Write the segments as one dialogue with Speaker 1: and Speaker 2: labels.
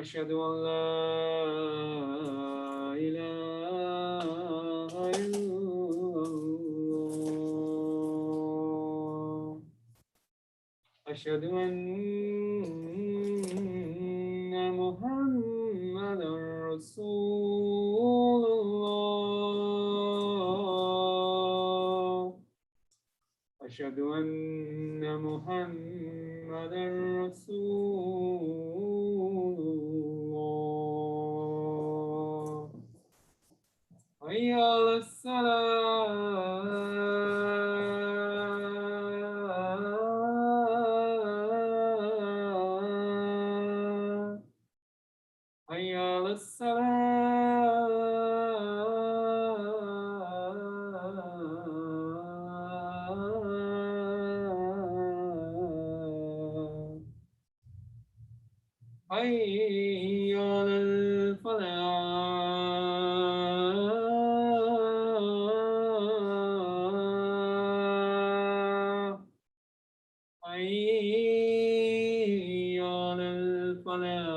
Speaker 1: أشهد أن لا إله إلا الله. أشهد أن محمدا رسول الله. أشهد أن محمدا رسول الله. حي على الصلاة. حي على الصلاة. حي على الفلاح. حي على الفلاح.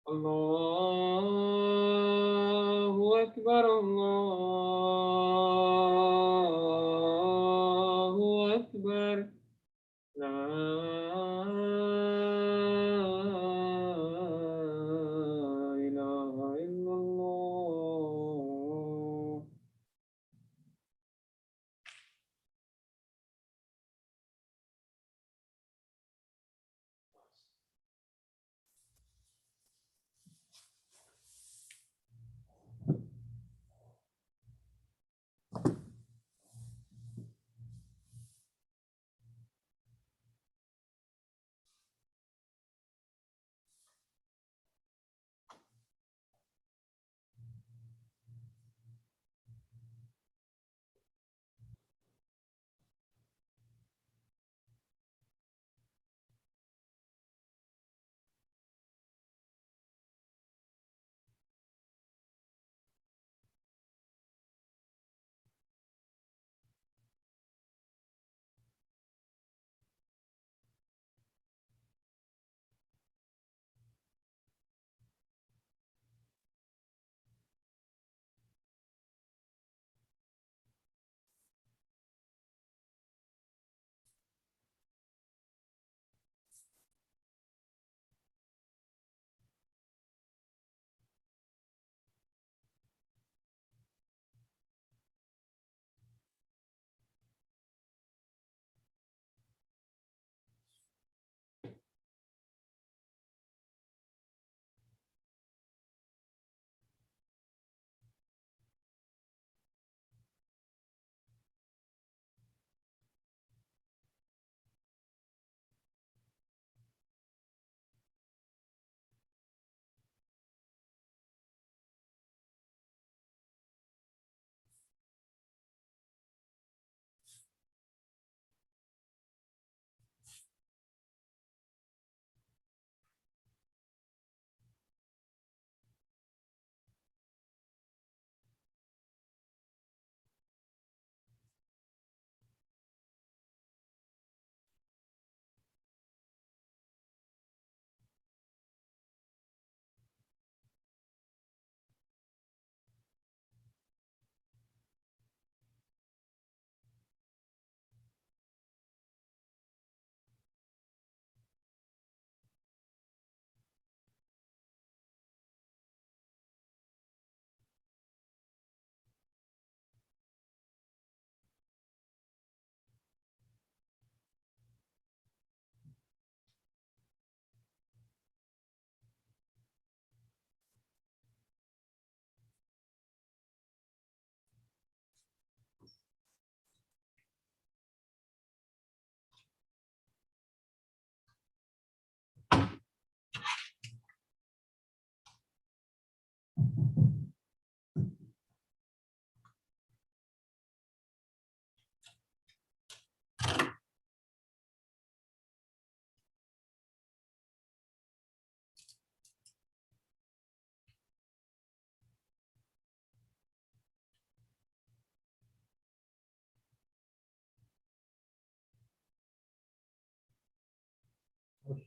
Speaker 1: الله أكبر الله أكبر. لا إله إلا الله.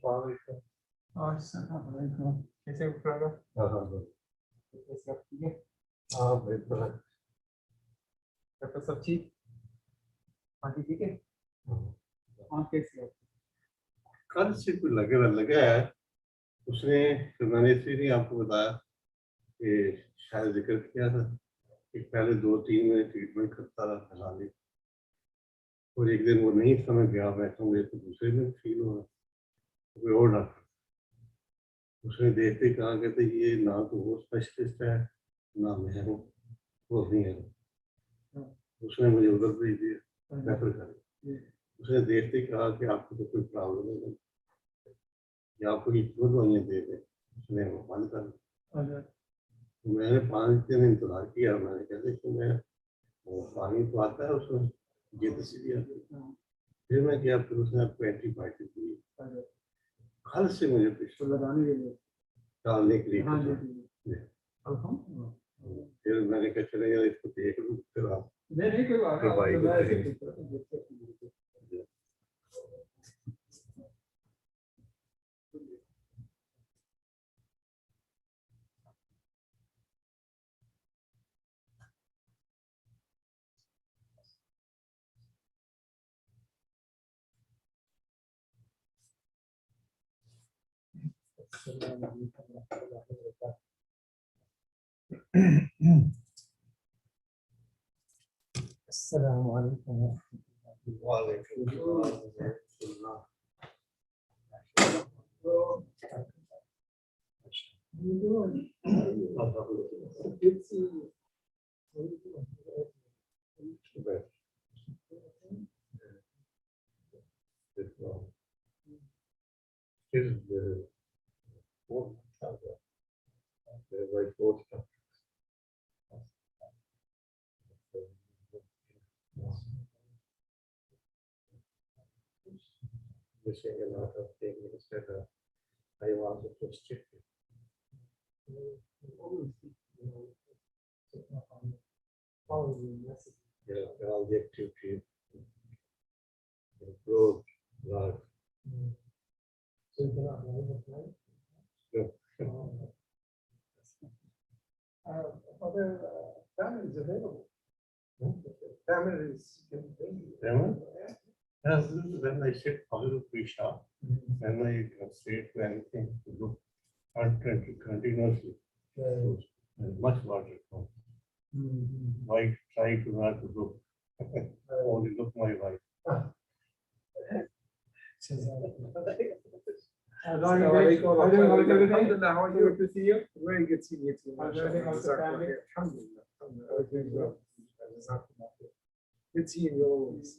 Speaker 2: और कैसे उठ रहा?
Speaker 3: हाँ हाँ
Speaker 2: सब ठीक है?
Speaker 3: हाँ बिल्कुल है।
Speaker 2: तो सब ठीक? बाकी ठीक है? हाँ कैसे है?
Speaker 3: कल से कोई लगा है उसने, तो मैंने इसलिए नहीं आपको बताया कि शायद जिक्र किया था कि पहले 2-3 महीने ट्रीटमेंट करता रहा फिलहाल, और एक दिन वो नहीं समझ गया, मैं तो मुझे तो दूसरे दिन फील हो रहा, कोई और डॉक्टर उसने देखते ही कहा, कहते ये ना तो वो स्पेशलिस्ट है ना मैं हूँ, वो नहीं है। उसने मुझे उधर भेज दिया रेफर कर। उसने देखते ही कहा कि आपको तो कोई प्रॉब्लम नहीं है, या आपको ये क्यों दवाइयाँ दे दें, उसने वो बंद कर दिया। तो मैंने 5 दिन इंतजार किया, मैंने कहते कि मैं वो पानी तो आता है उसमें, ये तो सीधी आती है। फिर मैं गया, फिर उसने आपको एंटीबायोटिक दी, कल से मुझे पिछले लगाने के लिए डालने के लिए फिर मैंने कहा चले यार इसको देख लूँ, फिर आप नहीं कोई बात नहीं। अस्सलाम वालेकुम। वालेकुम अस्सलाम। Missing a lot of things that I wanted to stick with. Yeah, all the activity, growth, life. So you cannot live at night? No. Other families available. Families can bring you. Yeah, when I said positive pre-shot, when I say to anything to look continuously, much larger. Why try to not to look? Only look my wife. Alhamdulillah, how are you? Good to see you. Very good seeing you too. Alhamdulillah. Good seeing you always.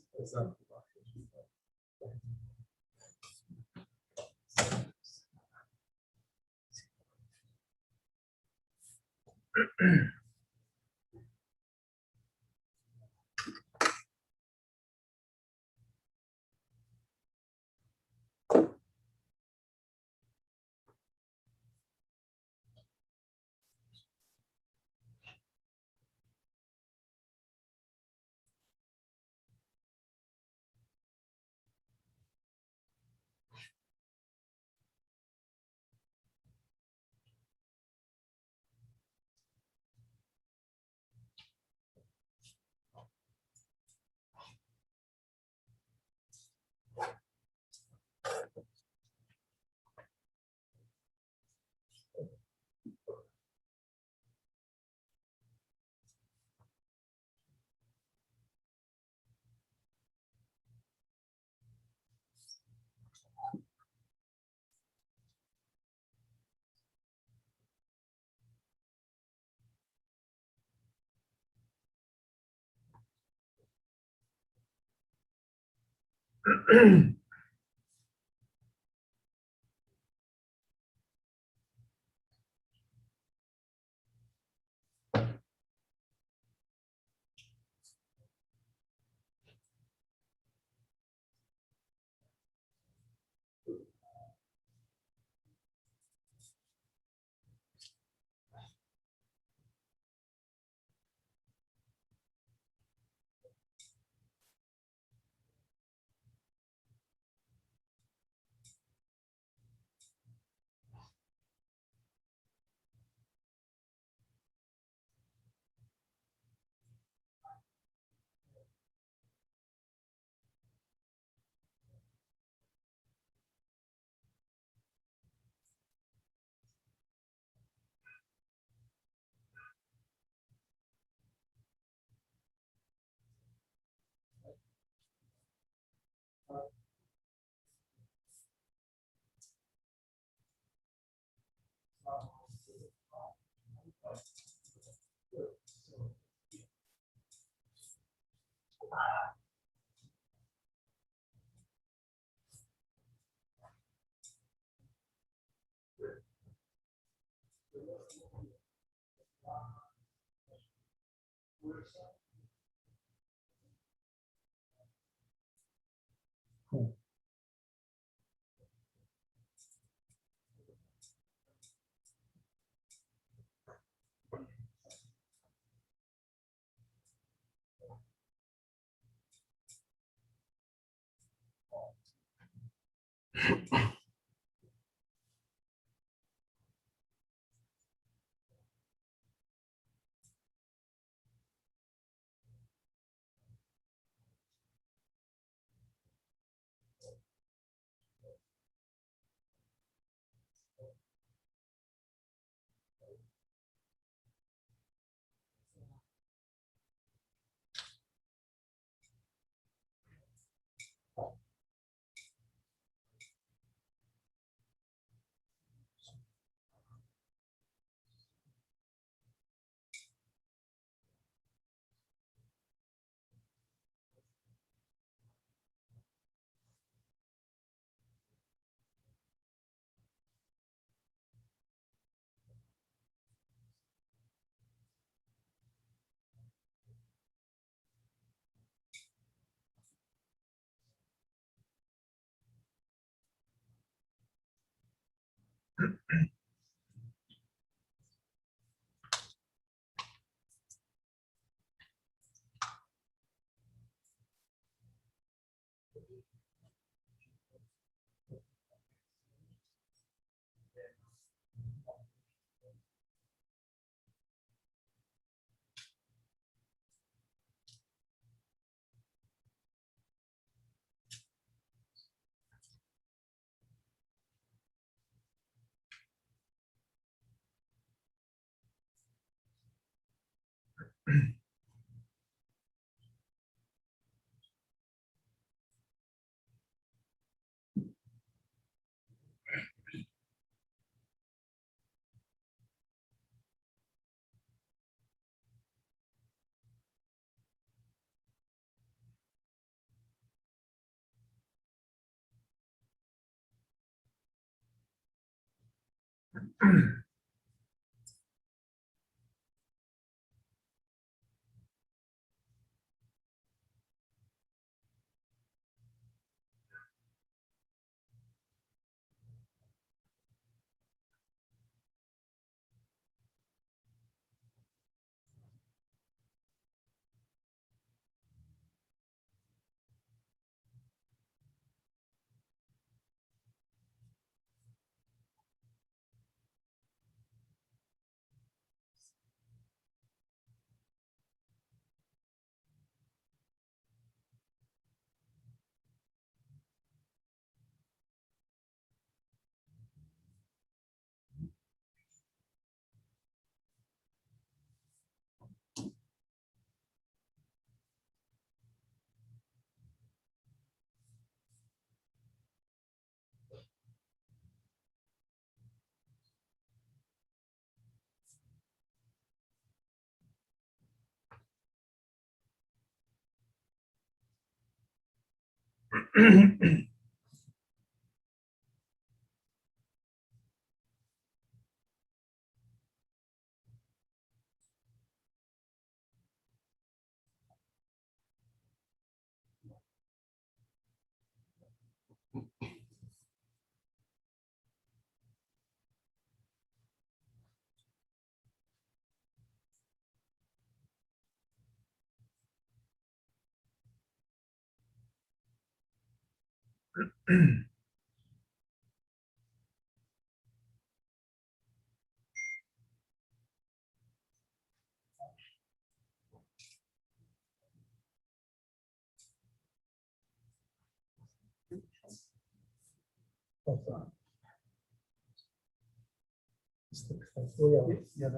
Speaker 2: Ya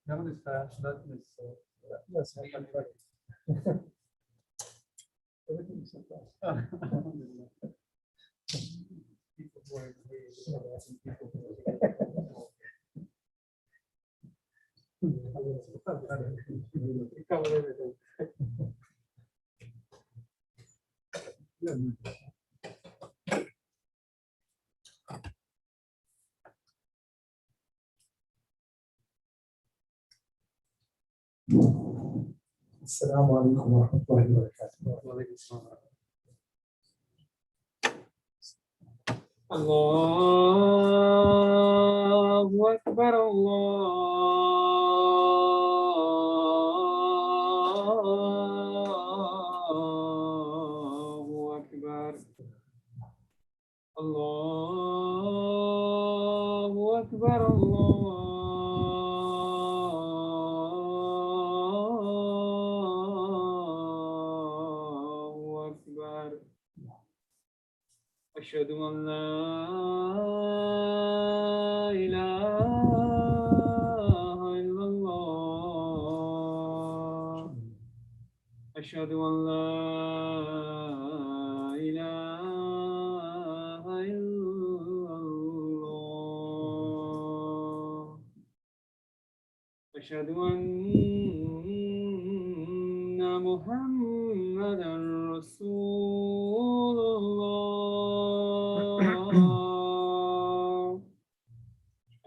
Speaker 2: jangan istilah yes, everything is alhamdulillah. People who are cover everything. السلام عليكم ورحمة الله وبركاته.
Speaker 1: وعليكم السلام. الله أكبر الله أكبر الله أكبر الله أكبر أشهد أن لا إله إلا الله أشهد أن لا إله إلا الله أشهد أن محمدا رسول الله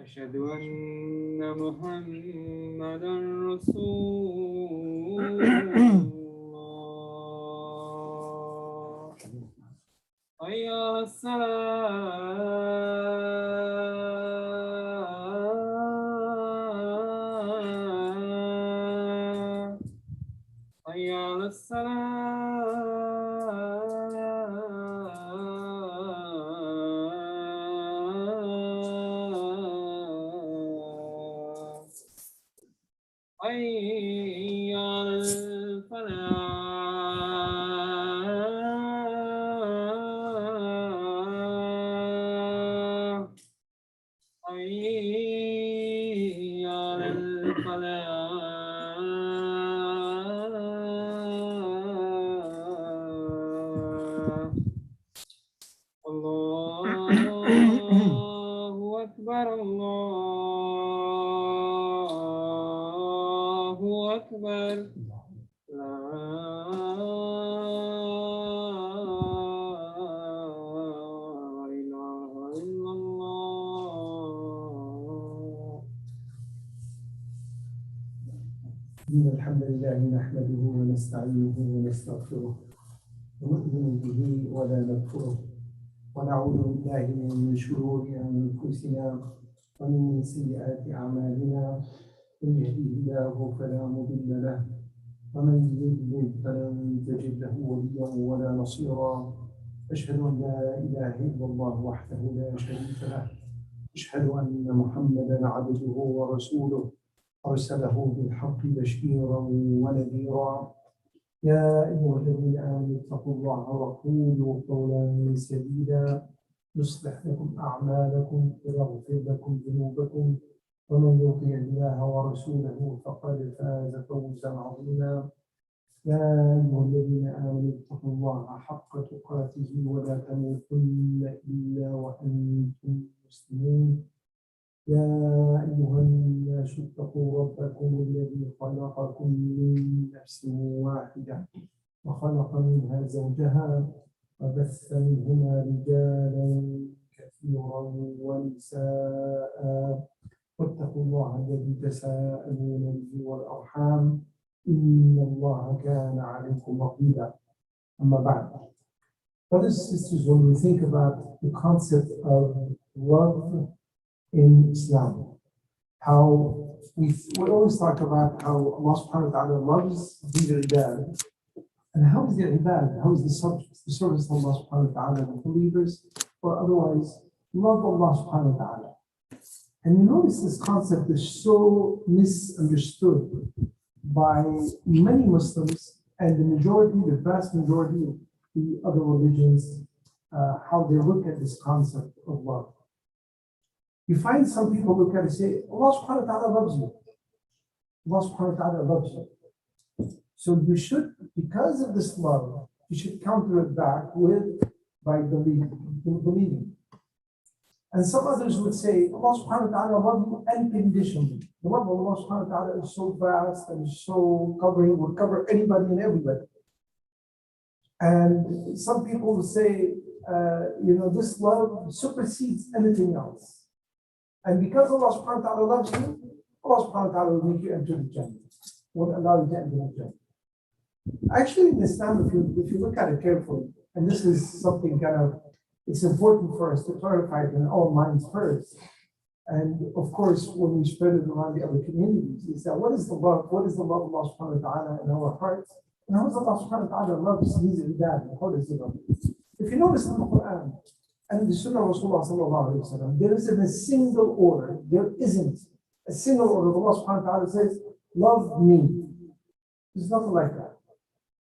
Speaker 1: أشهد أن محمدا رسول الله حي على الصلاة حي على الصلاة حي على الفلاح حي على الفلاح الله أكبر الله أكبر لا إله إلا الله.
Speaker 2: إن الحمد لله نحمده ونستعينه ونستغفره ونؤمن به ولا نكفره ونعوذ بالله من شرور أنفسنا ومن سيئات أعمالنا من يهده الله فلا مضل له ومن يضلل فلن تجد له وليا ولا نصيرا أشهد أن لا إله إلا الله وحده لا شريك له أشهد أن محمدا عبده ورسوله أرسله بالحق بشيرا ونذيرا يا أيها الذين آمنوا اتقوا الله وقولوا قولا سديدا يصلح لكم أعمالكم ويغفر لكم ذنوبكم ومن يطع الله ورسوله فقد فاز فوزا عظيما يا أيها الذين آمنوا اتقوا الله حق تقاته ولا تموتن إلا وأنتم مسلمون يا أيها الناس اتقوا ربكم الذي خلقكم من نفس واحدة وخلق منها زوجها وبث منهما رجالا كثيرا ونساء واتقوا الله الذي تساءلون به والأرحام إن الله كان عليكم رقيبا. أما بعد, brothers and sisters, when we think about the concept of love in Islam, how we always talk about how Allah subhanahu wa ta'ala loves the ibad. And how is the ibad? How is the service of Allah subhanahu wa ta'ala, the believers, or otherwise love Allah subhanahu wa ta'ala? And you notice this concept is so misunderstood by many Muslims and the majority, the vast majority of the other religions, how they look at this concept of love. You find some people look at it and say, Allah subhanahu wa ta'ala loves you. Allah subhanahu wa ta'ala loves you. So you should, because of this love, you should counter it back by believing. And some others would say, Allah subhanahu wa ta'ala loves you unconditionally. The love of Allah subhanahu wa ta'ala is so vast and so covering, will cover anybody and everybody. And some people would say, this love supersedes anything else. And because Allah subhanahu wa ta'ala loves you, Allah subhanahu wa ta'ala will make you enter the Jannah. will allow you to enter the Jannah. Actually, in Islam, if you look at it carefully, and this is something kind of, it's important for us to clarify it in our minds first. And of course, when we spread it around the other communities, is that what is the love? What is the love of Allah subhanahu wa ta'ala in our hearts? And how does Allah subhanahu wa ta'ala love his ibad? How does he love? If you notice in the Quran and the Sunnah of Rasulullah sallallahu alayhi wa sallam, there isn't a single order, there isn't a single order. Allah subhanahu wa ta'ala says, love me. There's nothing like that.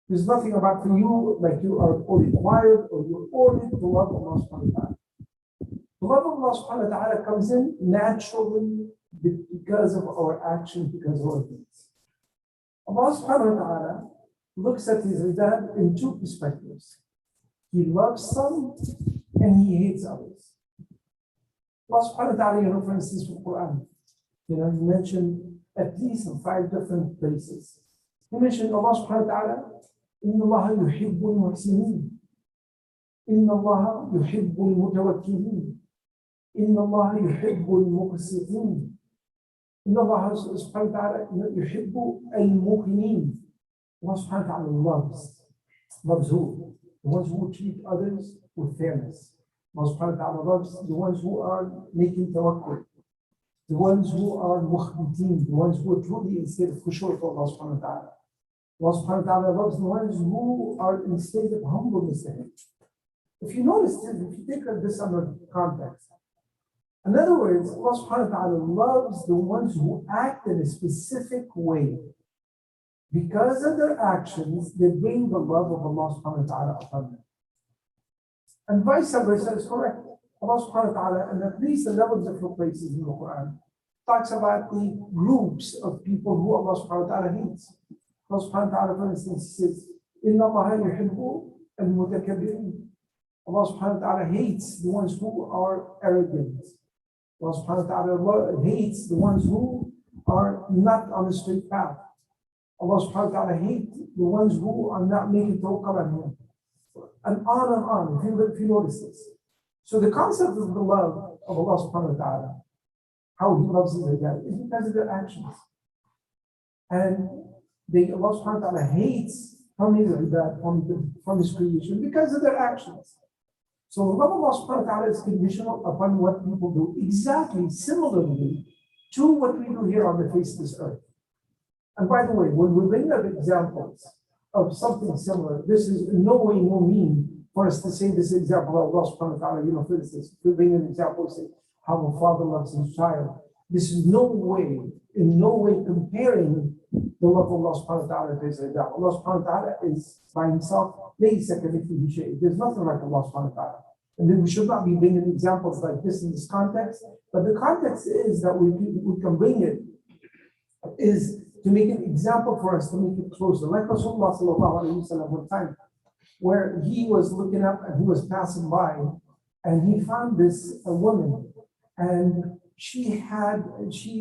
Speaker 2: There's nothing about for you, like you are required or you're ordered to love Allah subhanahu wa ta'ala. The love of Allah subhanahu wa ta'ala comes in naturally because of our actions, because of our deeds. Allah subhanahu wa ta'ala looks at his ibad in two perspectives. He loves some and he hates others. Allah subhanahu wa ta'ala, for instance, in the Quran, he mentioned at least in 5 different places. He mentioned Allah subhanahu wa ta'ala, إن الله يحب المحسنين إن الله يحب المتوكلين إن الله يحب المقسطين إن الله سبحانه وتعالى يحب المؤمنين. Allah subhanahu wa ta'ala loves who? The ones who treat others with fairness. Allah subhanahu wa ta'ala loves the ones who are making tawakkul, the ones who are mukhbitin, the ones who are truly in state of khushu' for Allah subhanahu wa ta'ala. Allah subhanahu wa ta'ala loves the ones who are in state of humbleness to him. If you notice this, if you take this under context, in other words, Allah subhanahu wa ta'ala loves the ones who act in a specific way. Because of their actions, they bring the love of Allah subhanahu wa ta'ala upon them. And vice versa is correct. Allah subhanahu wa ta'ala, and at least 11 different places in the Quran, talks about the groups of people who Allah subhanahu wa ta'ala hates. Allah subhanahu wa ta'ala, for instance, says, Inna Allah yuhibbu al-mutakabbirin. Allah subhanahu wa ta'ala hates the ones who are arrogant. Allah subhanahu wa ta'ala hates the ones who are not on the straight path. Allah subhanahu wa ta'ala hates the ones who are not making tawakkul on him. And on, if you notice this. So the concept of the love of Allah subhanahu wa ta'ala, how he loves his ibad, is because of their actions. And Allah subhanahu wa ta'ala hates from his ibad, from his creation, because of their actions. So the love of Allah subhanahu wa ta'ala is conditional upon what people do, exactly similarly to what we do here on the face of this earth. And by the way, when we bring up examples of something similar, this is in no way, no mean for us to say this example of Allah subhanahu wa ta'ala, for instance, if we bring an example, say how a father loves his child. This is in no way comparing the love of Allah subhanahu wa ta'ala to his ibad. Allah subhanahu wa ta'ala is by himself, there's nothing like Allah subhanahu wa ta'ala. And then we should not be bringing examples like this in this context, but the context is that we can bring it is to make an example for us, to make it closer. Like Rasulullah sallallahu alayhi wa sallam one time, where he was looking up and he was passing by, and he found a woman, and she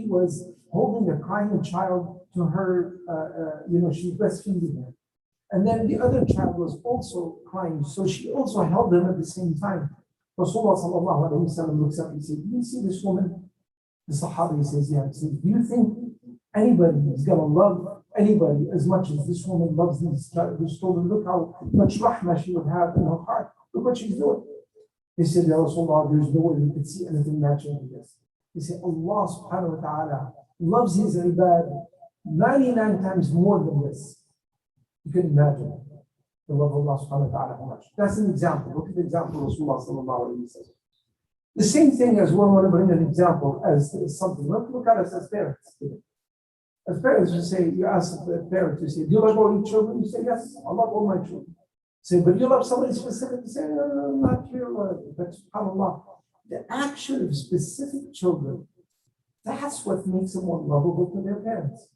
Speaker 2: was holding a crying child to her, she breastfeeding her. And then the other child was also crying, so she also held them at the same time. Rasulullah sallallahu alayhi wa sallam looks up and says, do you see this woman? The Sahabi says, yeah. He says, do you think anybody is going to love anybody as much as this woman loves this children? Look how much rahmah she would have in her heart. Look what she's doing. They said, Ya Rasulullah, there's no way we could see anything matching this. They said, Allah subhanahu wa ta'ala loves his ibad 99 times more than this. You can imagine the love of Allah subhanahu wa ta'ala how much. That's an example. Look at the example of Rasulullah sallallahu alayhi wa sallam. The same thing as well, when I bring an example as something. Look at us as parents. As parents, you ask a parent, you say, do you love all your children? You say, yes, I love all my children. Say, but you love somebody specific? You say, no, not your. But subhanAllah, the action of specific children, that's what makes them more lovable to their parents.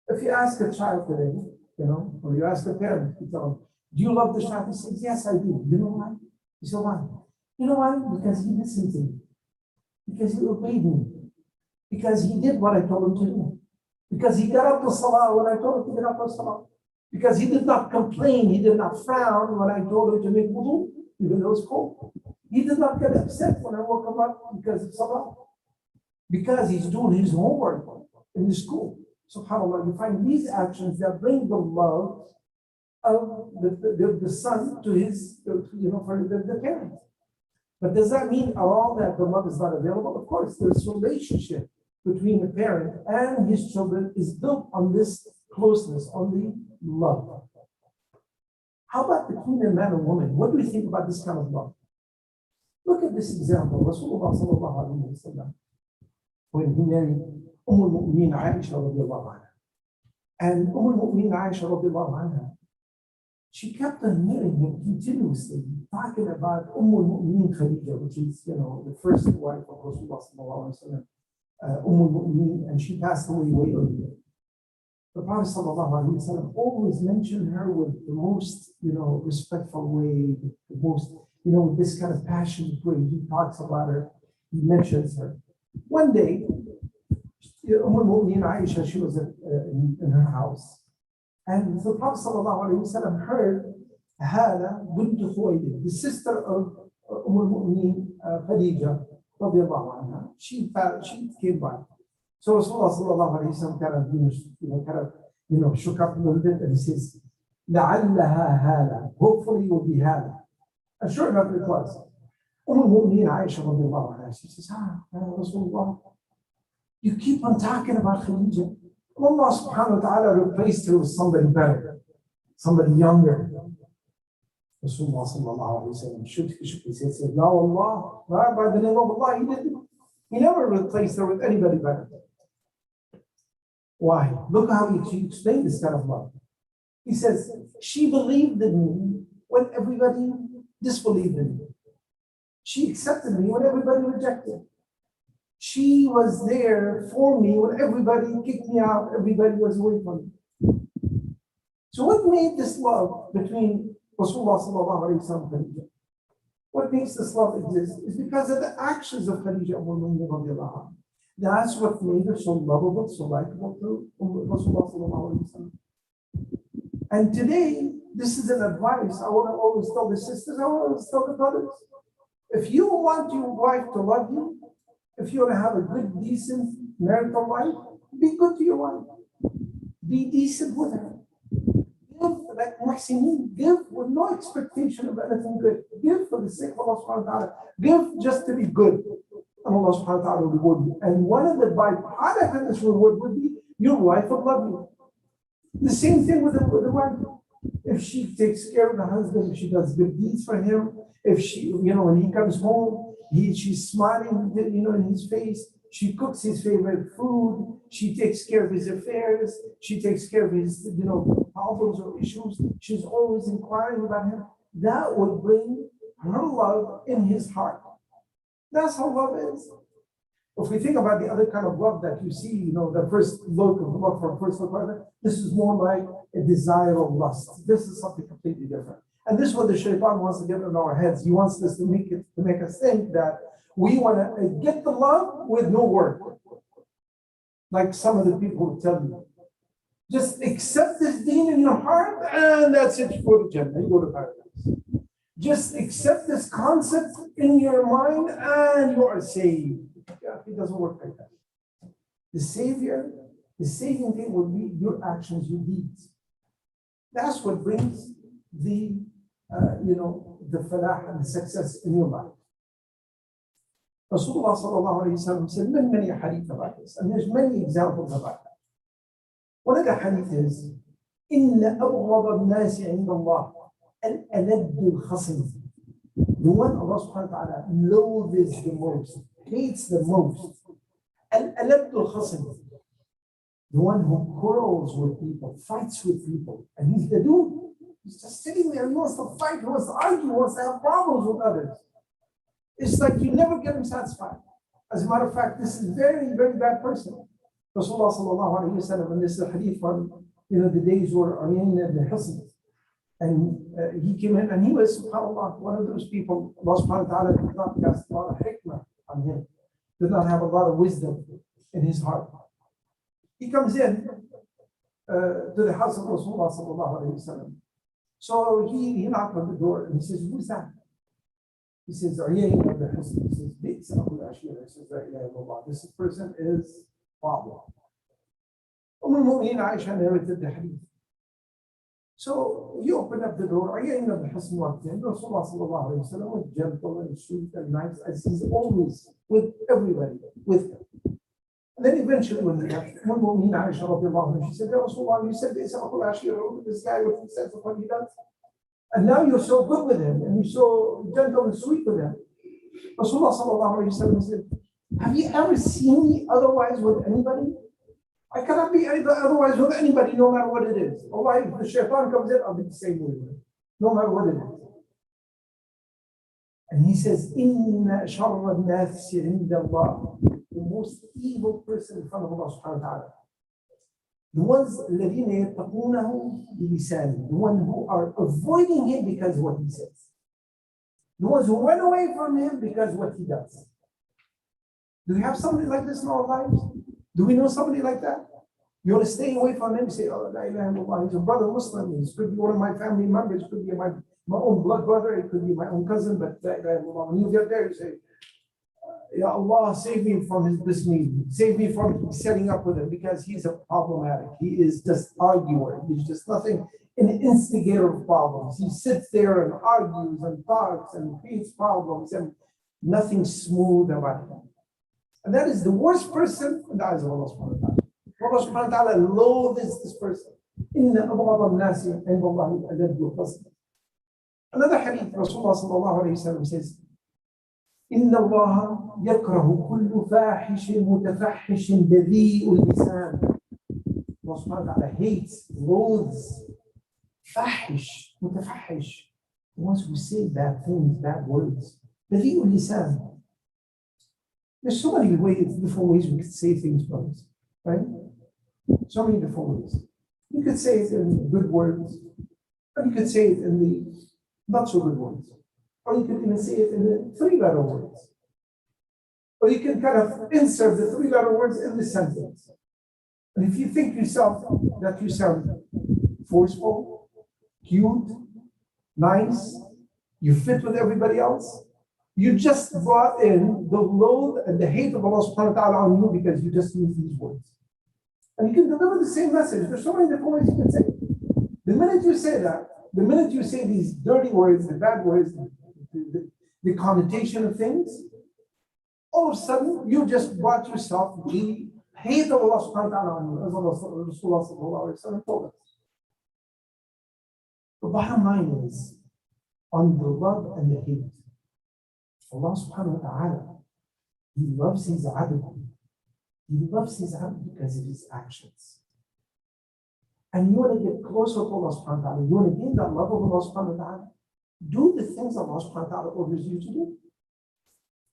Speaker 2: If you ask a child today, or you ask a parent, you tell them, do you love the child? He says, yes, I do. You know why? You say, why? You know why? Because he listened to me. Because he obeyed me. Because he did what I told him to do. Because he got up to salah when I told him to get up to salah. Because he did not complain, he did not frown when I told him to make wudu, even though it was cold. He did not get upset when I woke him up because of salah. Because he's doing his homework in the school. SubhanAllah, you find these actions that bring the love of the son to his, for the parent. But does that mean all that the love is not available? Of course, this relationship between the parent and his children is built on this closeness, on the love. How about between a man and woman? What do we think about this kind of love? Look at this example. Rasulullah sallallahu alayhi wa sallam, when he married al-Mu'mineen Aisha radiallahu anha. And al-Mu'mineen Aisha radiallahu anha, she kept on hearing him continuously talking about al-Mu'mineen Khadija, which is, the first wife of Rasulullah sallallahu alayhi wa sallam, al-Mu'mineen, and she passed away way earlier. The Prophet ﷺ always mentioned her with the most, respectful way, the most, with this kind of passionate way. He talks about her, he mentions her. One day, Mu'mineen Aisha, she was in her house, and the Prophet ﷺ heard Hala bint Khuwaylid, the sister of Mu'mineen Khadija, radiallahu anha. She came by. So Rasulullah sallallahu alayhi wa sallam shook up a little bit and he says, لَعَلَّهَا هَالَا, hopefully it will be Hala. And sure enough it was. Mu'mineen Aisha radiallahu anha, she says, Rasulullah, you keep on talking about Khadija. Allah subhanahu wa ta'ala replaced her with somebody better, somebody younger. Rasulullah sallallahu alayhi wa sallam shook his head and said, no Allah, by the name of Allah, he didn't. He never replaced her with anybody better. Why? Look how he explained this kind of love. He says, she believed in me when everybody disbelieved in me. She accepted me when everybody rejected. She was there for me when everybody kicked me out, everybody was away from me. So what made this love between Rasulullah sallallahu alayhi wa sallam and Khadija? What makes this love exist is because of the actions of Khadija. That's what made her so lovable, so likable to Rasulullah sallallahu alayhi wa sallam. And today, this is an advice I want to always tell the sisters, I want to always tell the brothers. If you want your wife to love you, if you want to have a good, decent marital life, be good to your wife. Be decent with her. Give like muhsinin, give with no expectation of anything good. Give for the sake of Allah subhanahu wa ta'ala. Give just to be good. And Allah subhanahu wa ta'ala will reward you. And one of the byproducts of this reward would be your wife will love you. The same thing with the wife. If she takes care of the husband, if she does good deeds for him, if she, when he comes home, she's smiling, in his face, she cooks his favorite food, she takes care of his affairs, she takes care of his, problems or issues, she's always inquiring about him, that would bring her love in his heart. That's how love is. If we think about the other kind of love that you see, the first look of love from first look, this is more like a desire of lust. This is something completely different. And this is what the shaitan wants to get in our heads. He wants us to make us think that we want to get the love with no work. Like some of the people who tell you, just accept this deen in your heart and that's it, you go to Jannah, you go to paradise. Just accept this concept in your mind and you are saved. Yeah, it doesn't work like that. The saving thing will be your actions, your deeds. That's what brings the falah and the success in your life. Rasulullah sallallahu alayhi wa sallam said many hadith about this, and there's many examples about that. One of the hadith is, إِنَّ أَبْغَضَ النَّاسِ عِنْدَ اللَّهِ الْأَلَدُّ الْخَصِمِ. The one Allah subhanahu wa ta'ala loathes the most, hates the most, الْأَلَدُّ الْخَصِمِ. The one who quarrels with people, fights with people, and he's the dude. He's just sitting there, he wants to fight, he wants to argue, he wants to have problems with others. It's like you never get him satisfied. As a matter of fact, this is a very, very bad person. Rasulullah sallallahu alayhi wa sallam, and this is a hadith from the days where Aryan ibn Hisn, and he came in and he was, subhanAllah, one of those people, Allah subhanahu wa ta'ala did not cast a lot of hikmah on him, did not have a lot of wisdom in his heart. He comes in to the house of Rasulullah sallallahu alayhi wa sallam. So he knocked on the door and he says, who's that? He says, Aryan ibn Hisn. He says, this person is problem. al-Mu'mineen Aisha narrated the hadith. So he opened up the door, عيينا بحسن وقتين. Rasulullah sallallahu alayhi wa sallam was gentle and sweet and nice as he's always with everybody, with him. And then eventually when Mu'mineen Aisha radiallahu anha, she said, Ya Rasulullah, you said this guy, what he says, what he does. And now you're so good with him and you're so gentle and sweet with him. Rasulullah sallallahu alayhi wa sallam said, have you ever seen me otherwise with anybody? I cannot be otherwise with anybody, no matter what it is. Allah, if the shaitan comes in, I'll be the same way with him, no matter what it is. And he says, Inna sharra nafsi inda Allah, the most evil person in front of Allah subhanahu wa ta'ala. The ones الذين يتقونه بلسانه, the ones who are avoiding him because of what he says. The ones who run away from him because of what he does. Do we have somebody like this in our lives? Do we know somebody like that? You want to stay away from him, say, oh, la ilaha illallah, he's a brother Muslim, he could be one of my family members, it could be my own blood brother, it could be my own cousin, but la ilaha illallah. When you get there, you say, Ya Allah, save me from his dismeaning, save me from setting up with him, because he's a problematic. He is just arguer. He's just nothing, an instigator of problems. He sits there and argues and talks and creates problems and nothing smooth about him. And that is the worst person in the eyes of Allah subhanahu wa ta'ala. Allah subhanahu wa ta'ala loathes this person. Inna abghada an-nasi 'inda Allahi al-adadu al-qasd. Another hadith, Rasulullah sallallahu alayhi wa sallam says, Inna Allah yakrahu kullu fahishin mutafahhishin badhi'ul lisan. Allah subhanahu wa ta'ala hates, loathes, fahish, mutafahish, the ones who say bad things, bad words. Badhi'ul lisan. There's so many ways, different ways we could say things, brothers, right? So many different ways. You could say it in good words, or you could say it in the not so good words, or you could even say it in the three-letter words, or you can kind of insert the three-letter words in the sentence. And if you think yourself that you sound forceful, cute, nice, you fit with everybody else, you just brought in the loathe and the hate of Allah subhanahu wa ta'ala on you because you just use these words. And you can deliver the same message. There's so many different ways you can say it. The minute you say that, the minute you say these dirty words, the bad words, the connotation of things, all of a sudden you just brought yourself the hate of Allah subhanahu wa ta'ala on you, as Rasulullah sallallahu alayhi wa sallam told us. The bottom line is, on the love and the hate, Allah subhanahu wa ta'ala, He loves His abd. He loves His abd because of His actions. And you want to get closer to Allah subhanahu wa ta'ala, you want to gain that love of Allah subhanahu wa ta'ala, do the things Allah subhanahu wa ta'ala orders you to do.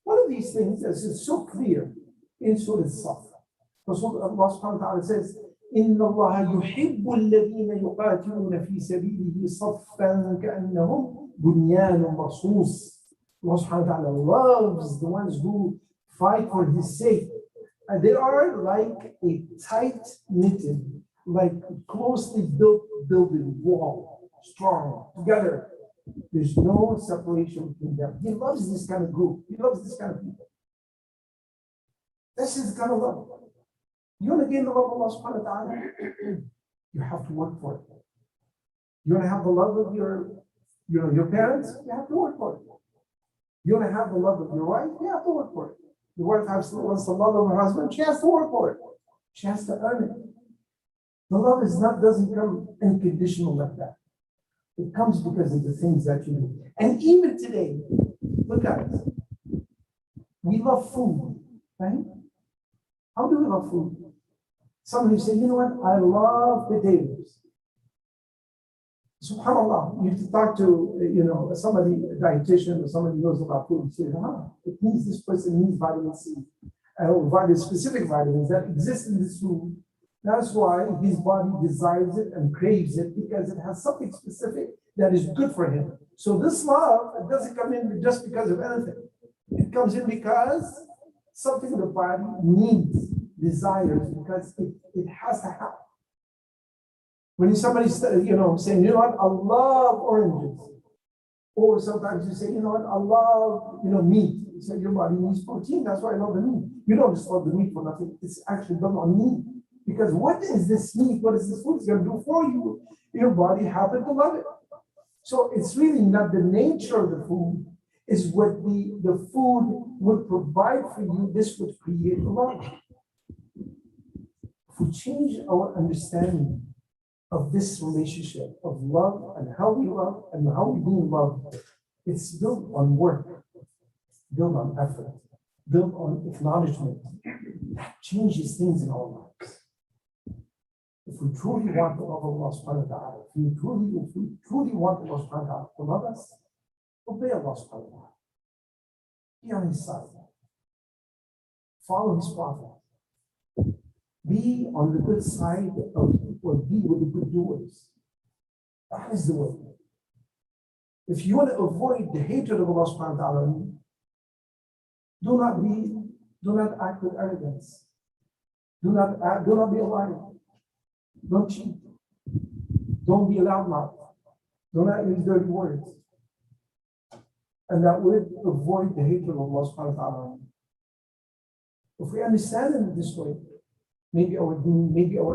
Speaker 2: One of these things is so clear in Surah As-Saff. Allah subhanahu wa ta'ala says, إِنَّ اللَّهَ يُحِبُّ الَّذِينَ يُقَاتِلُونَ فِي سَبِيلِهِ صَفًّا كَأَنَّهُمْ بُنْيَانٌ مَرْصُوصٌ. Allah subhanahu wa ta'ala loves the ones who fight for His sake. And they are like a tight-knitted, like closely built building wall, strong, together. There's no separation between them. He loves this kind of group. He loves this kind of people. This is the kind of love. You want to gain the love of Allah subhanahu wa ta'ala? You have to work for it. You want to have the love of your parents? You have to work for it. You want to have the love of your wife? You have to work for it. Your wife wants the love of her husband, she has to work for it. She has to earn it. The love doesn't come unconditional like that. It comes because of the things that you do. And even today, look at it. We love food, right? How do we love food? Some of you say, you know what? I love potatoes. SubhanAllah, you have to talk to somebody, a dietitian or somebody who knows about food, and say, it means this person needs vitamin C, or specific vitamins that exist in this food. That's why his body desires it and craves it, because it has something specific that is good for him. So this love, it doesn't come in just because of anything. It comes in because something the body needs, desires, because it has to happen. When somebody's saying, you know what, I love oranges. Or sometimes you say, you know what, I love, meat. So your body needs protein, that's why I love the meat. You don't just love the meat for nothing. It's actually built on meat. Because what is this meat? What is this food going to do for you? Your body happened to love it. So it's really not the nature of the food, it's what the food would provide for you. This would create love. If we change our understanding of this relationship of love and how we love and how we do love, it's built on work, built on effort, built on acknowledgement. That changes things in our lives. If we truly want to love Allah subhanahu wa ta'ala, if we truly want Allah subhanahu wa ta'ala to love us, obey Allah subhanahu wa ta'ala. Be on His side. Follow His Prophet. Be on the good side of, or be with the good doers. That is the way. If you want to avoid the hatred of Allah subhanahu wa ta'ala, do not act with arrogance. Do not be a liar. Don't cheat. Don't be a loudmouth. Do not use dirty words. And that would avoid the hatred of Allah subhanahu wa ta'ala. If we understand it this way, maybe our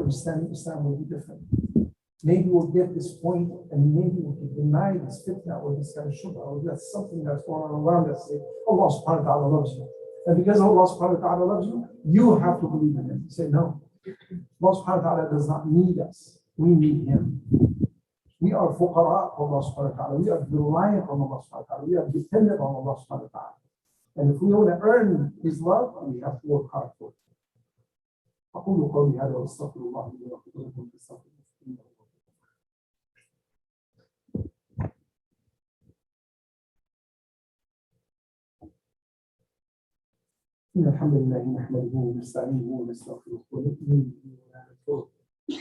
Speaker 2: understanding of Islam will be different. Maybe we'll get this point and maybe we can deny this fitna or this kind of shubha or that's something that's going on around us. Say, Allah subhanahu wa ta'ala loves you. And because Allah subhanahu wa ta'ala loves you, you have to believe in Him. Say, no. Allah subhanahu wa ta'ala does not need us. We need Him. We are fuqara of Allah subhanahu wa ta'ala. We are reliant on Allah subhanahu wa ta'ala. We are dependent on Allah subhanahu wa ta'ala. And if we want to earn His love, we have to work hard for it. أقول قولي هذا وأستغفر الله لي ولكم فاستغفروه إنه هو إن الحمد لله نحمده ونستعينه ونستغفره ونؤمن به ونستغفره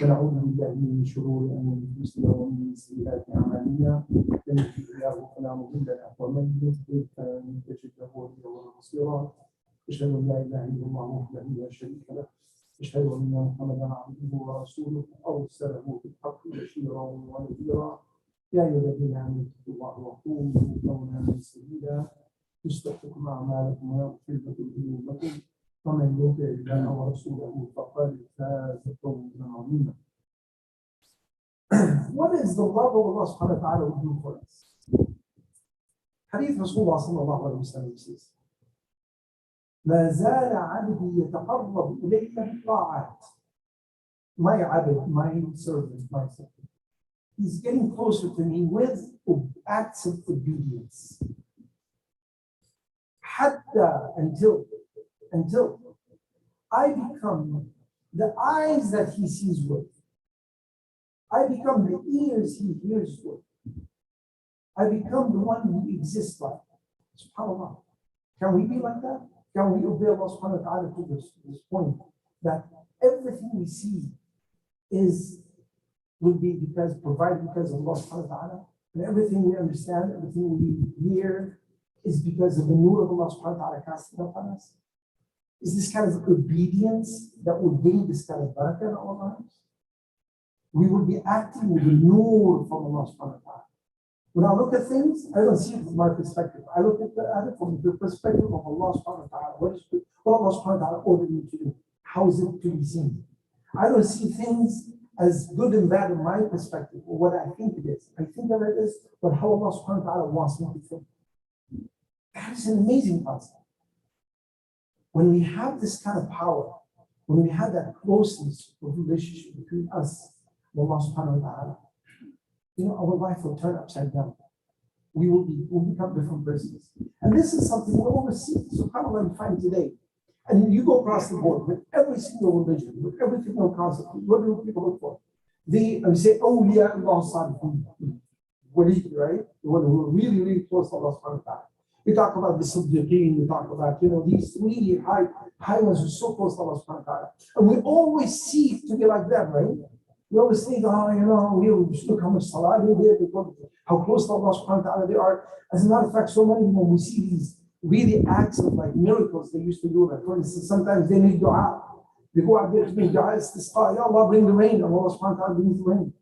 Speaker 2: ونعوذ بالله من شرور أنفسنا ومن سيئات أعمالنا من يهده الله فلا مضل له ومن يضلل فلن تجد له وليا ولا نصيرا أشهد أن لا إله إلا الله وحده لا شريك له أشهد أن محمدا عبده ورسوله أرسله بالحق بشيرا ونذيرا يا أيها الذين آمنوا اتقوا الله وقولوا قولا سديدا يصلح لكم أعمالكم ويغفر لكم ذنوبكم ومن يطع الله ورسوله فقد فاز فوزا عظيما. What is the love of Allah subhanahu wa ta'ala will do for us? Hadith Rasulullah sallallahu alayhi wa sallam says, ما زال عبدي يتقرب إلي بالطاعات. My abd, my servant, my servant, he's getting closer to me with acts of obedience. حتى until I become the eyes that he sees with. I become the ears he hears with. I become the one who exists like. SubhanAllah. Can we be like that? Can we obey Allah subhanahu wa ta'ala to this point that everything we see will be provided because of Allah subhanahu wa ta'ala, and everything we understand, everything we hear is because of the nur of Allah subhanahu wa ta'ala casting upon us? Is this kind of obedience that would bring this kind of barakah in our lives? We will be acting with the nur from Allah subhanahu wa ta'ala. When I look at things, I don't see it from my perspective. I look at it from the perspective of Allah subhanahu wa ta'ala. What Allah subhanahu wa ta'ala ordered me to do? How is it to be seen? I don't see things as good and bad in my perspective or what I think it is. I think that it is what how Allah subhanahu wa ta'ala wants me to think. That is an amazing concept. When we have this kind of power, when we have that closeness of relationship between us and Allah subhanahu wa ta'ala, our life will turn upside down. We'll become different persons. And this is something we always see, subhanAllah, we find today. And you go across the board with every single religion, with every single concept. What do people look for? They say, oh, yeah, Allah Salihun, wali, right? The one who are really, really close to Allah subhanahu wa ta'ala. We talk about the Siddiqeen, we talk about, these really high ones who are so close to Allah subhanahu wa ta'ala. And we always seek to be like them, right? We always think, we should look how much salah they did, how close to Allah subhanahu wa ta'ala they are. As a matter of fact, so many when we see these really acts of like miracles they used to do, like for instance, sometimes they make dua. They go out there to make dua, istisqa, Ya Allah, bring the rain, and Allah subhanahu wa ta'ala brings the rain.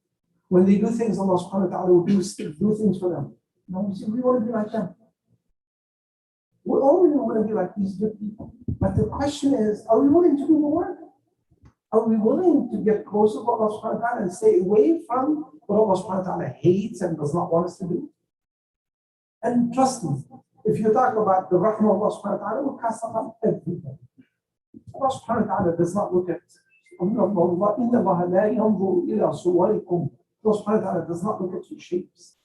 Speaker 2: When they do things, Allah subhanahu wa ta'ala will do things for them. We want to be like them. We only want to be like these good people. But the question is, are we willing to do the work? Are we willing to get closer to Allah subhanahu wa ta'ala and stay away from what Allah subhanahu wa ta'ala hates and does not want us to do? And trust me, if you talk about the rahmah of Allah subhanahu wa ta'ala, will cast upon everything. Allah subhanahu wa ta'ala does not look at Allah subhanahu wa ta'ala does not look at your shapes,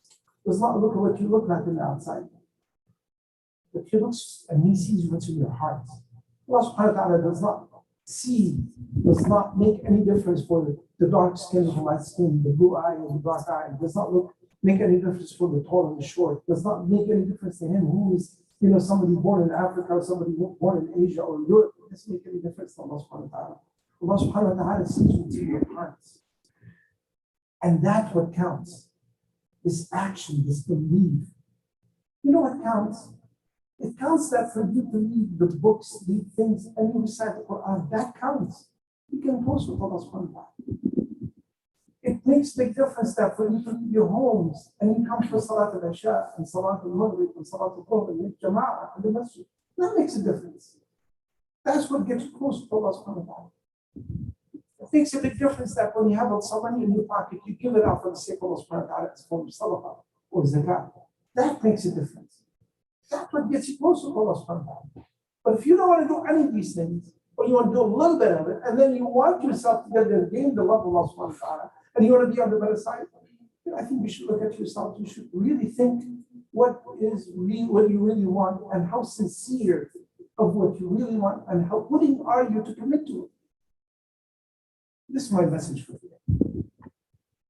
Speaker 2: does not look at what you look like on the outside. But He looks and He sees what's in your heart. Allah subhanahu wa ta'ala does not make any difference for the dark skin or the light skin, the blue eye or the black eye. It does not make any difference for the tall and the short. It does not make any difference to Him who is, somebody born in Africa or somebody born in Asia or Europe. It doesn't make any difference to Allah subhanahu wa ta'ala. Allah subhanahu wa ta'ala sees what's in your hearts. And that's what counts. This action, this belief. You know what counts? It counts that for you to read the books, read things, and you recite the Quran. That counts. You can post with Allah subhanahu wa ta'ala. It makes a big difference that for you to leave your homes and you come for Salat al-Isha and Salat al-Maghrib and Salat al-Dhuhr and make Jama'ah in the masjid. That makes a difference. That's what gets you close to Allah subhanahu wa ta'ala. It makes a big difference that when you have some money in your pocket, you give it out for the sake of Allah subhanahu wa ta'ala as a form of sadaqah or zakat. That makes a difference. That's what gets you close to Allah subhanahu wa ta'ala. But if you don't want to do any of these things, or you want to do a little bit of it, and then you want yourself to get there, gain the love of Allah subhanahu wa ta'ala, and you want to be on the better side, I think you should look at yourself. You should really think what you really want and how sincere of what you really want and how willing are you to commit to it. This is my message for today.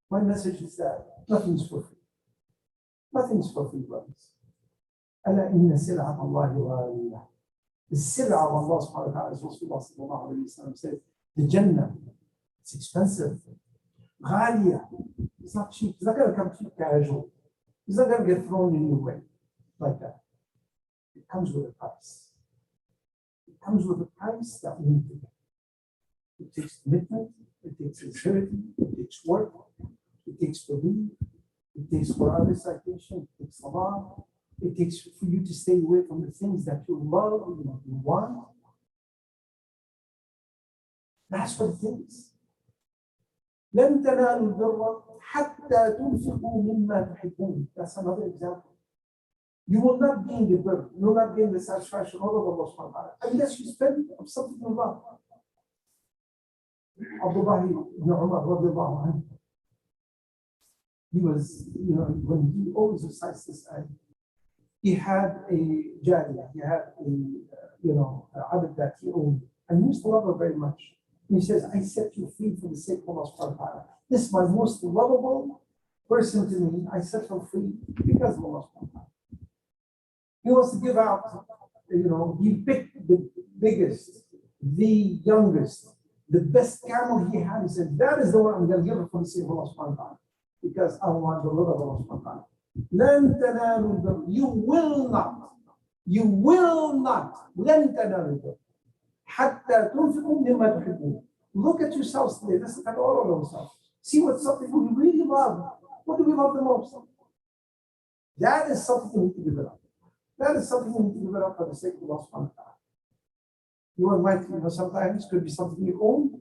Speaker 2: My message is that nothing's for free. Nothing's for free, brothers. ألا إن سلعة الله غالية. The sil'a of Allah subhanahu wa ta'ala, as Rasulullah sallallahu alayhi wa sallam said, the Jannah, it's expensive. غالية. It's not cheap. It's not going to come cheap casual. It's not going to get thrown in your way like that. It comes with a price. It comes with a price that we need to pay. It takes commitment, it takes sincerity, it takes work, it takes belief, it takes Quran recitation, it takes salah, it takes for you to stay away from the things that you love and you want. That's what it takes. لن تنالوا البر حتى تنفقوا مما تحبون. That's another example. You will not gain the birr, you will not gain the satisfaction of Allah subhanahu wa ta'ala unless you spend of something you love. Abdullah ibn Umar radiallahu anhu, he was, when he always recites this ayah, he had a jariyah, he had a abd that he owned, and he used to love her very much. And he says, I set you free for the sake of Allah subhanahu wa ta'ala. This is my most lovable person to me. I set her free because of Allah subhanahu wa ta'ala. He wants to give out, he picked the biggest, the youngest, the best camel he had. He said, that is the one I'm going to give her for the sake of Allah subhanahu wa ta'ala. Because I want the love of Allah subhanahu wa ta'ala. لن تنالوا البر. You will not. لن تنالوا البر. حتى تنفقوا مما تحبون. Look at yourselves today. Let's look at all of ourselves. See what's something we really love. What do we love the most? That is something we need to give it up. That is something we need to give it up for the sake of Allah subhanahu wa ta'ala. You are like, sometimes it could be something you own,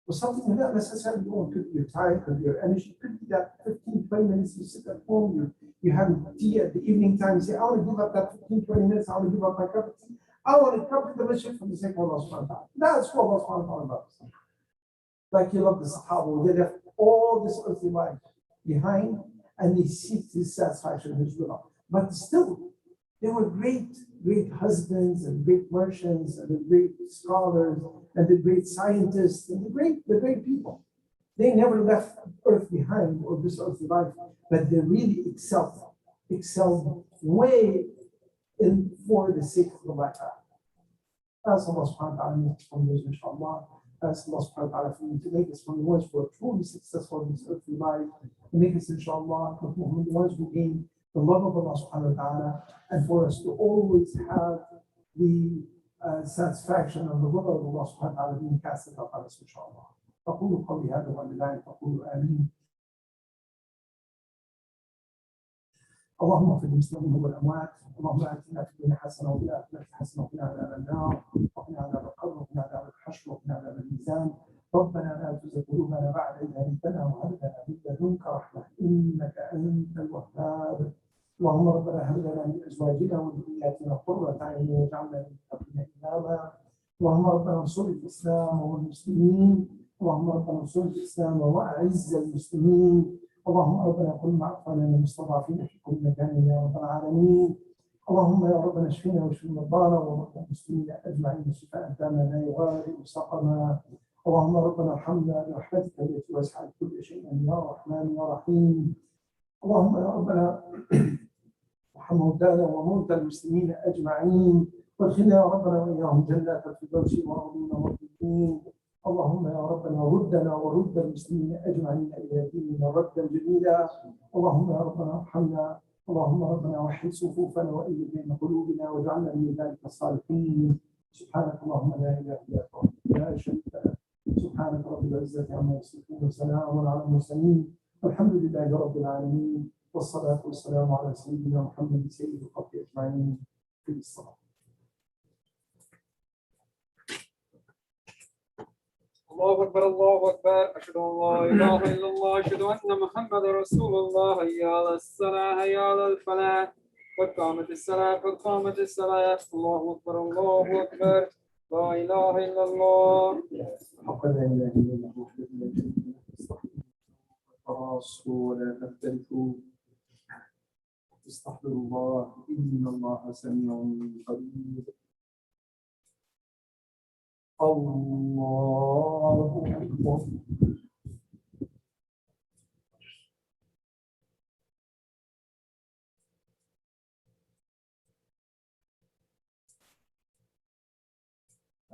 Speaker 2: or something you're not necessarily own. It could be your time, could be your energy, it could be that 15, 20 minutes you sit at home, you have tea at the evening time, you say, I want to give up that 15, 20 minutes, I want to give up my cup of tea. I want to come to the masjid for the sake of Allah subhanahu wa ta'ala. That's what Allah subhanahu wa ta'ala loves. Like you love the Sahaba, they left all this earthly life behind and they seek His satisfaction in His will. But still, they were great husbands and great merchants and the great scholars and the great scientists and the great people. They never left earth behind or this earthly life, but they really excelled way in for the sake of Allah. Ask Allah subhanahu wa ta'ala from those, inshallah. Ask Allah subhanahu wa ta'ala for you to make us from the ones who are truly successful in this earthly life, and make us, inshallah, from the ones who gain the love of Allah subhanahu wa ta'ala, and for us to always have the satisfaction of the love of Allah subhanahu wa ta'ala being casted upon us, inshallah. أقول قولي هذا وبالله تقول آمين. اللهم اغفر للمسلمين والاموات، اللهم اتنا في الدنيا حسنه وفي الاخره حسنه وقنا عذاب النار، وقنا عذاب القبر، وقنا عذاب الحشر، وقنا عذاب الميزان، ربنا لا تزغ قلوبنا بعد إذ هديتنا وهب لنا من لدنك رحمة إنك أنت الوهاب. اللهم ربنا هب لنا من أزواجنا وذرياتنا قرة أعين واجعلنا للمتقين إماما. اللهم ربنا انصر الإسلام والمسلمين. اللهم ربنا انصر الإسلام وأعز المسلمين. اللهم ربنا كن مع إخواننا المستضعفين في كل مكان يا رب العالمين. اللهم يا ربنا اشفنا واشف مرضانا ومرضى المسلمين اجمعين شفاء تاما لا يغادر سقما. اللهم ربنا ارحمنا برحمتك التي وسعت كل شيء يا رحمن يا رحيم. اللهم يا ربنا ارحم موتانا وموتى المسلمين اجمعين وادخلنا يا ربنا واياهم جنات الفردوس وارضين مرضين. اللهم يا ربنا ردنا ورد المسلمين اجمعين الى ديننا ردا جميلا. اللهم يا ربنا ارحمنا. اللهم ربنا وحد صفوفنا والف بين قلوبنا واجعلنا من ذلك الصالحين. سبحانك اللهم لا اله الا انت لا شريك لك. سبحانك رب العزه عما يصفون وسلام على المرسلين والحمد لله رب العالمين. والصلاة والسلام على سيدنا محمد سيد الخلق أجمعين في الصلاة.
Speaker 1: الله أكبر الله أكبر أشهد أن لا إله إلا الله أشهد أن محمدا رسول الله حي على الصلاة حي على الفلاح قد قامت الصلاة قد قامت الصلاة الله أكبر الله أكبر لا إله إلا الله.
Speaker 2: حق لا إله إلا الله تراصوا ولا تختلفوا استغفر الله إن الله سميع قريب. الله أكبر.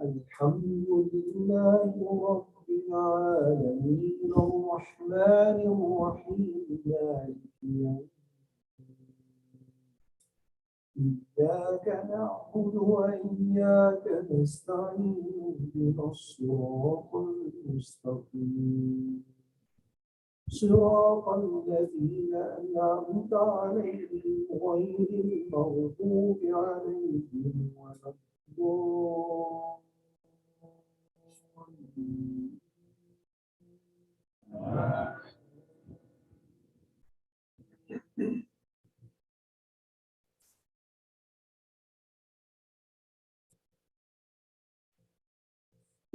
Speaker 2: الحمد لله رب العالمين الرحمن الرحيم مالك يوم إياك نعبد وإياك نستعين اهدنا الصراط المستقيم صراط الذين أنعمت عليهم غير المغضوب عليهم ولا الضالين.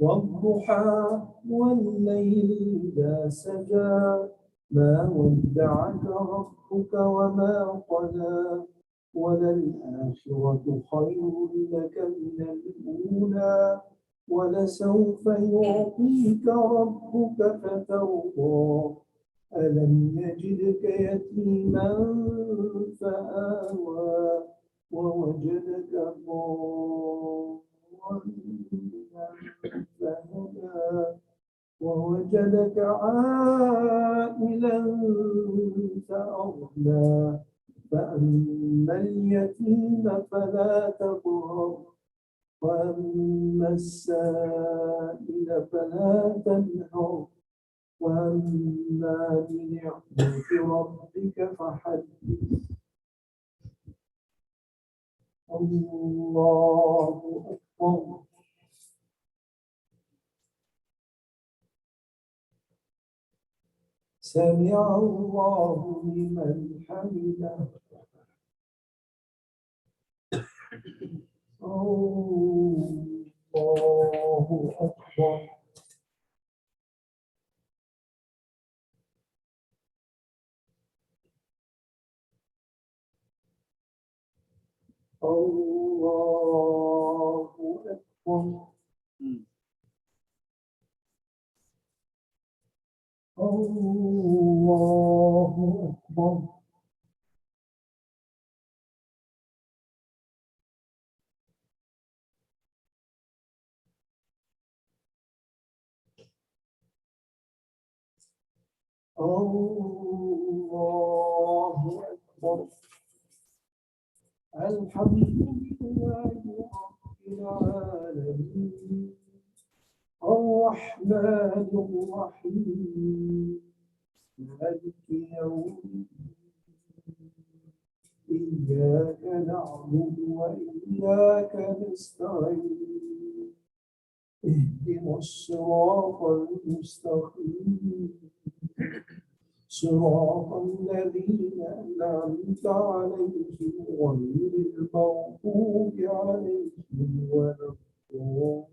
Speaker 2: والضحى والليل إذا سجى ما ودعك ربك وما قلى وللآخرة خير لك من الأولى ولسوف يعطيك ربك فترضى ألم يجدك يتيما فآوى ووجدك ضالا فهدى ووجدك عائلا فأغنى فأما اليتيم فلا تقهر وأما السائل فلا تنهر وأما بنعمة ربك فحدث. الله أكبر. سمع الله لمن حمده. الله أكبر. الله أكبر. الله أكبر. الله أكبر. الحمد لله رب العالمين الرحمن الرحيم مالك يوم الدين إياك نعبد وإياك نستعين اهدنا الصراط المستقيم صراط الذين أنعمت عليهم غير المغضوب عليهم ولا الضالين.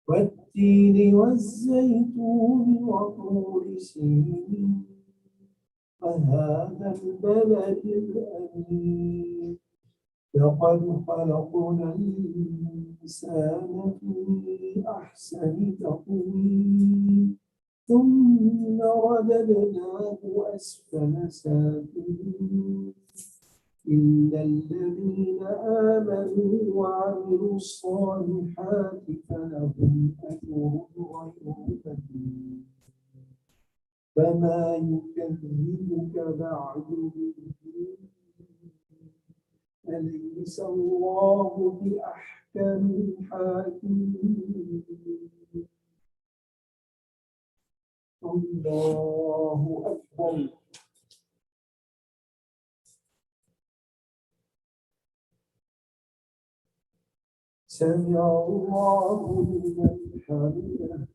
Speaker 2: والتين والزيتون وطور سينين وهذا البلد الأمين لقد خلقنا الإنسان في أحسن تقويم ثم رددناه أسفل سافلين إلا الذين آمنوا وعملوا الصالحات فلهم أجر غير ممنون فما يكذبك بعد بالدين أليس الله بأحكم الحاكمين الله أكبر سمع الله لمن حمده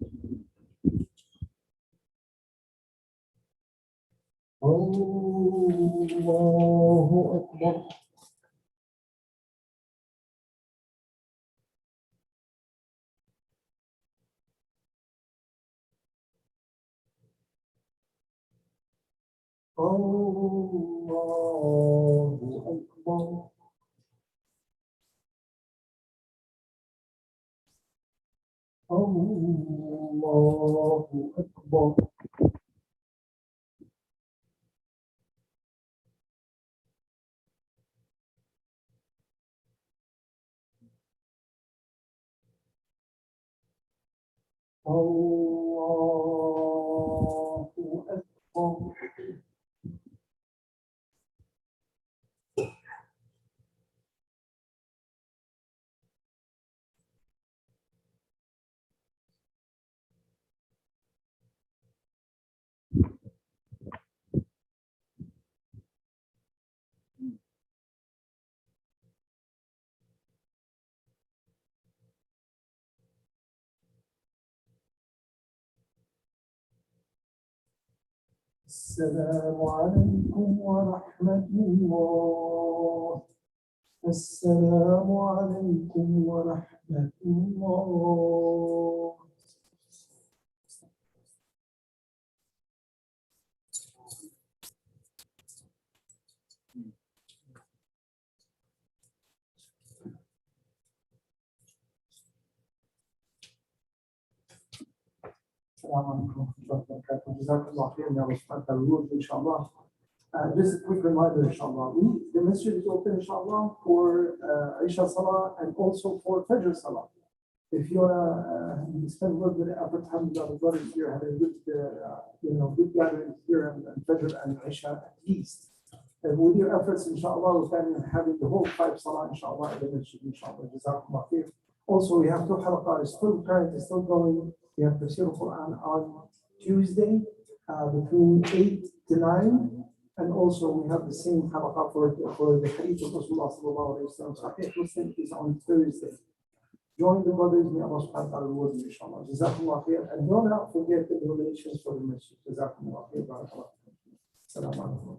Speaker 2: الله أكبر الله أكبر الله أكبر الله أكبر السلام عليكم ورحمة الله السلام عليكم ورحمة الله السلام عليكم ورحمة الله وبركاته جزاكم الله خير يا رب الروح إن شاء الله. Just a quick reminder, inshallah. The masjid is open, inshallah, for Isha Salah and also for Fajr Salah. If you want to spend a little bit of effort, alhamdulillah, the brothers here having a good, good gathering here and Fajr and Isha at least. And with your efforts, inshallah, we're planning on having the whole 5 Salah, inshallah, in the masjid, inshallah. Jazakumullah khair. Also, we have 2 halaqah, it's still current, it's still going. We have Tafsir al-Quran on Tuesday between 8 to 9. And also we have the same halaqah for the hadith of Rasulullah sallallahu alayhi wa sallam. Sahih Muslim is on Thursday. Join the brothers, may Allah subhanahu wa ta'ala reward you, inshallah. Jazakumullah khair. And do not forget the donations for the masjid. Jazakumullah khair. Barakallah. Assalamu alaikum.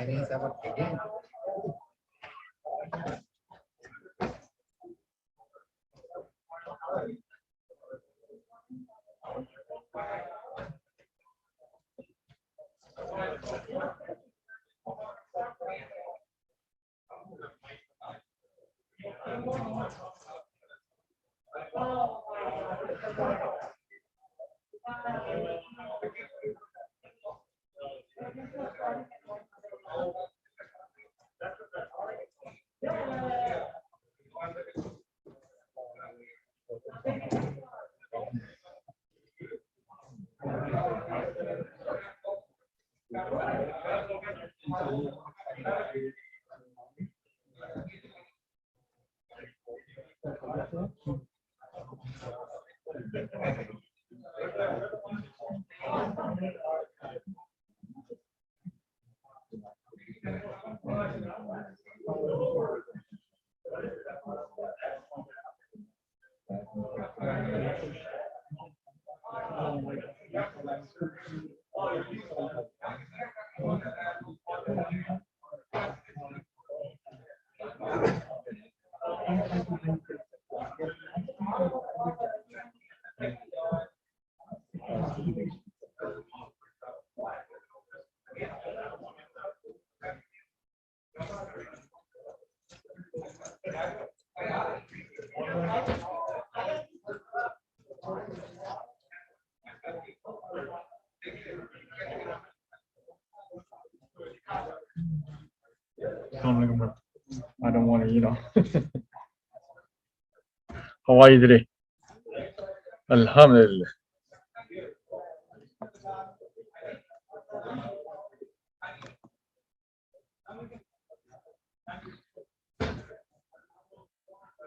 Speaker 4: Ini sama ini.
Speaker 5: I don't want to, How are you today? Alhamdulillah.